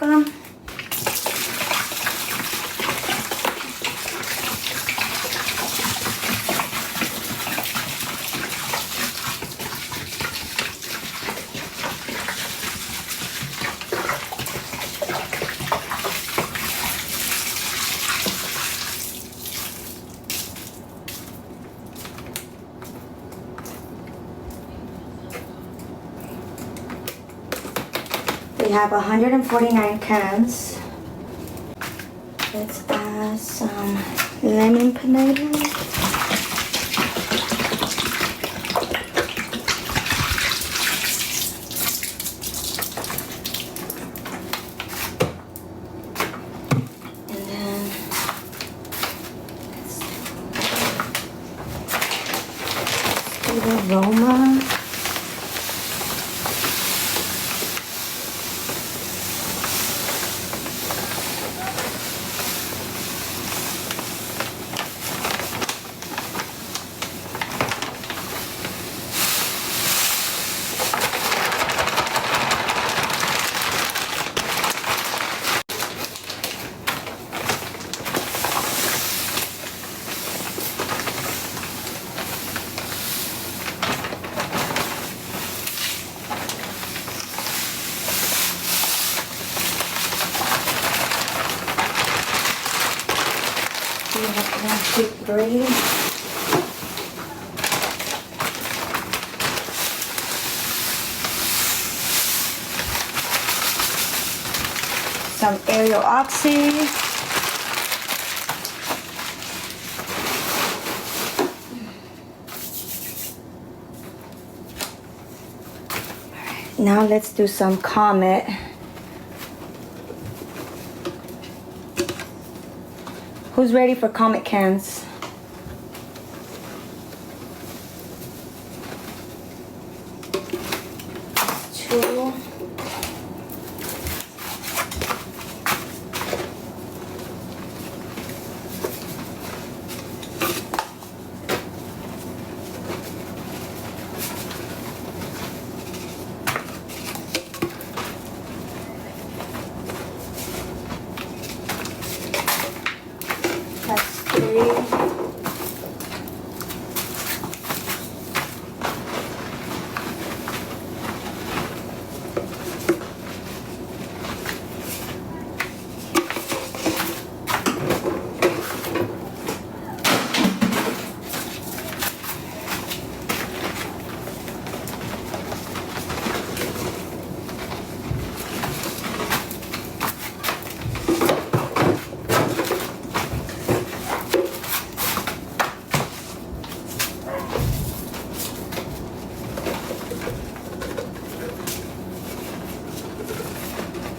welcome. We have 149 cans. Let's add some lemon pinalen. And then let's do the aroma. Plastic braid. Some aerial oxy. Alright, now let's do some Comet. Who's ready for Comet cans? Two.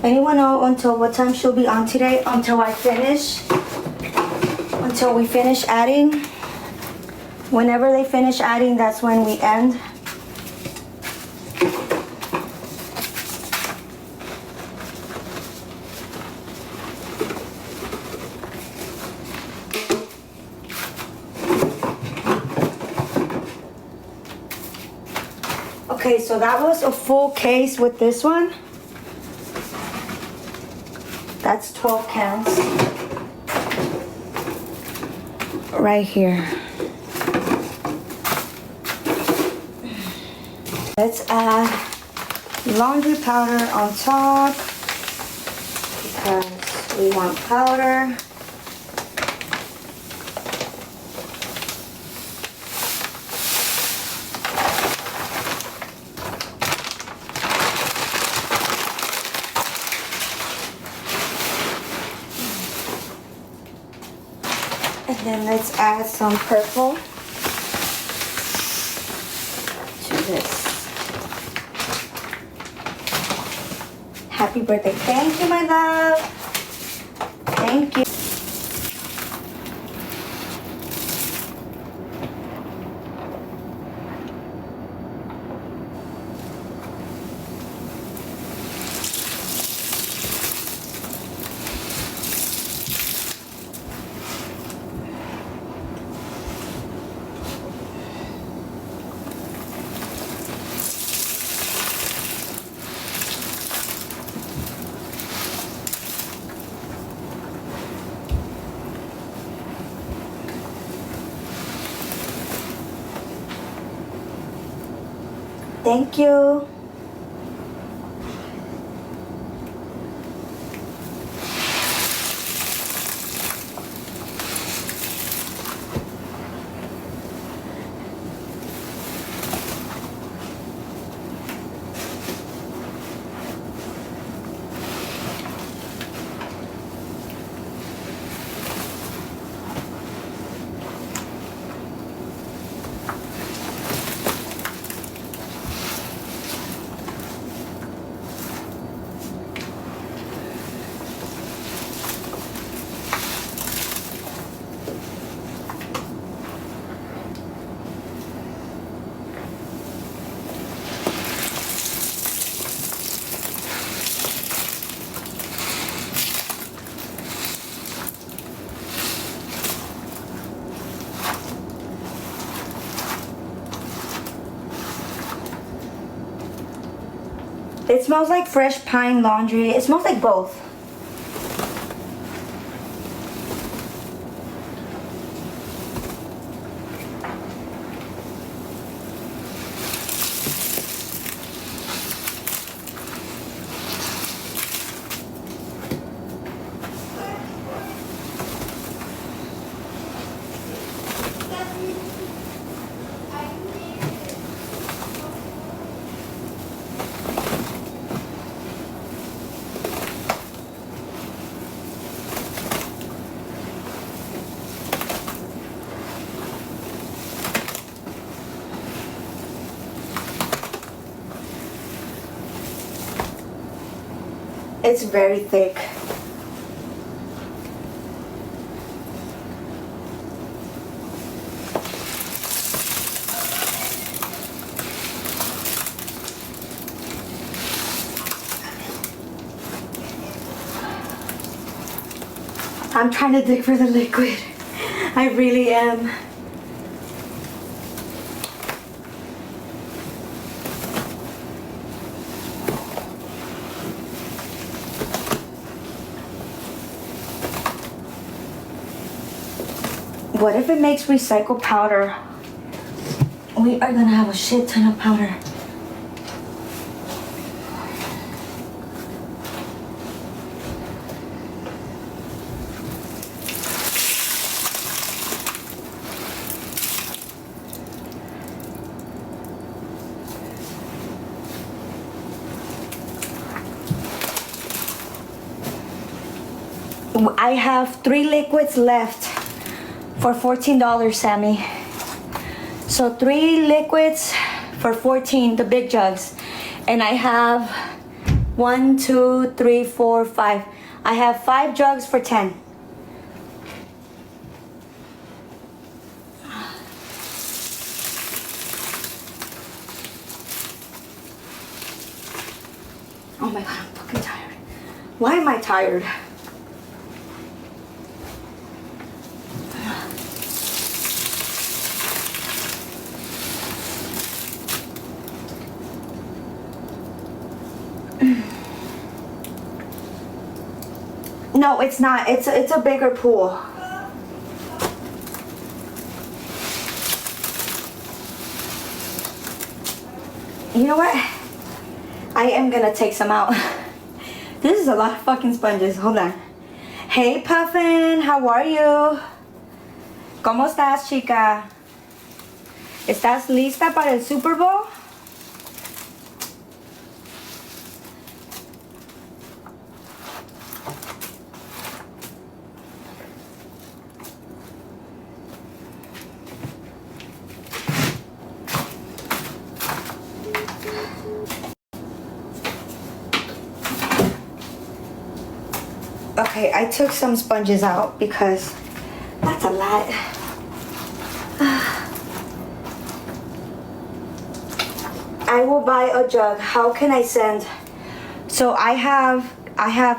Anyone know until what time she'll be on today? Until I finish? Until we finish adding? Whenever they finish adding, that's when we end. Okay, so that was a full case with this one. That's 12 cans. Right here. Let's add laundry powder on top because we want powder. And then let's add some purple to this. Happy birthday. Thank you, my love. Thank you. Thank you. It smells like fresh pine laundry. It smells like both. It's very thick. I'm trying to dig for the liquid. I really am. What if it makes recycled powder? We are gonna have a shit ton of powder. I have 3 liquids left for $14, Sammy. So 3 liquids for 14, the big jugs. And I have 1, 2, 3, 4, 5. I have 5 jugs for 10. Oh my God, I'm fucking tired. Why am I tired? No, it's not. It's a bigger pool. You know what? I am gonna take some out. This is a lot of fucking sponges. Hold on. Hey, Puffin, how are you? ¿Cómo estás, chica? ¿Estás lista para el Super Bowl? Okay, I took some sponges out because that's a lot. I will buy a jug. How can I send? So I have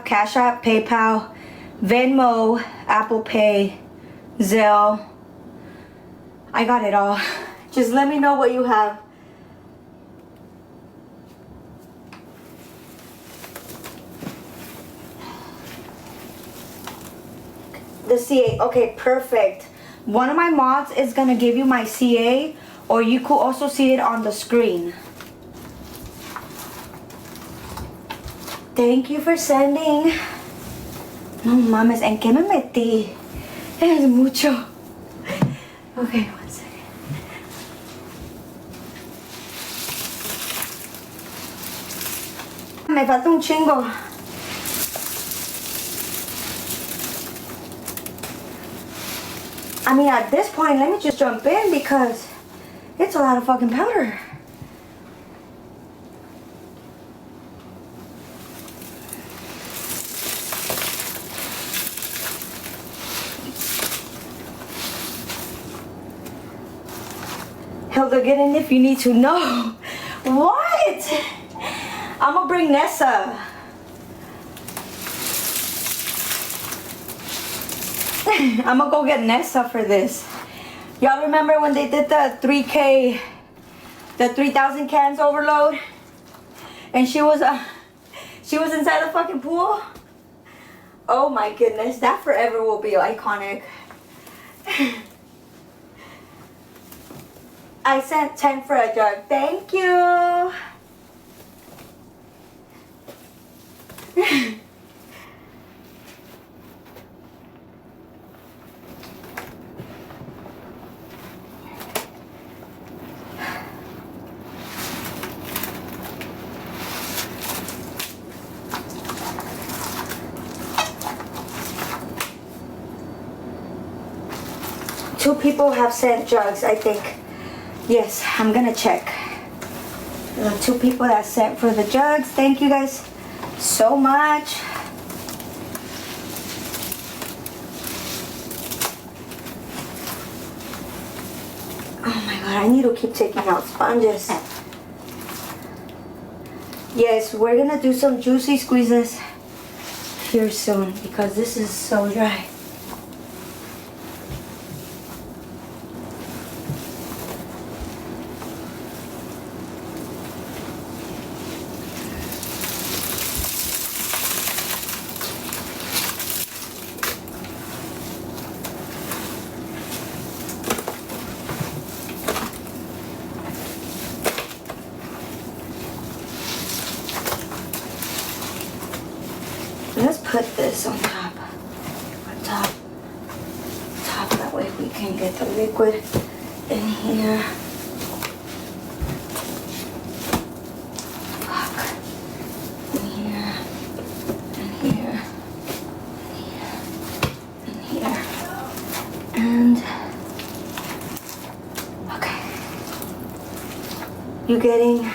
Cash App, PayPal, Venmo, Apple Pay, Zelle. I got it all. Just let me know what you have. The CA, okay, perfect. One of my mods is gonna give you my CA, or you could also see it on the screen. Thank you for sending. No mames, ¿en qué me metí? Es mucho. Okay, one second. Me falta un chingo. I mean, at this point, let me just jump in because it's a lot of fucking powder. Hilda, get in if you need to. No. What? I'm gonna bring Nessa. I'm gonna go get Nessa for this. Y'all remember when they did the 3K, the 3,000 cans overload? And she was inside the fucking pool? Oh my goodness, that forever will be iconic. I sent 10 for a jug. Thank you. Two people have sent jugs, I think. Yes, I'm gonna check. The two people that sent for the jugs, thank you guys so much. Oh my god, I need to keep taking out sponges. Yes, we're gonna do some juicy squeezes here soon because this is so dry. Let's put this on top, that way we can get the liquid in here. Fuck. In here, in here, in here, and okay. You getting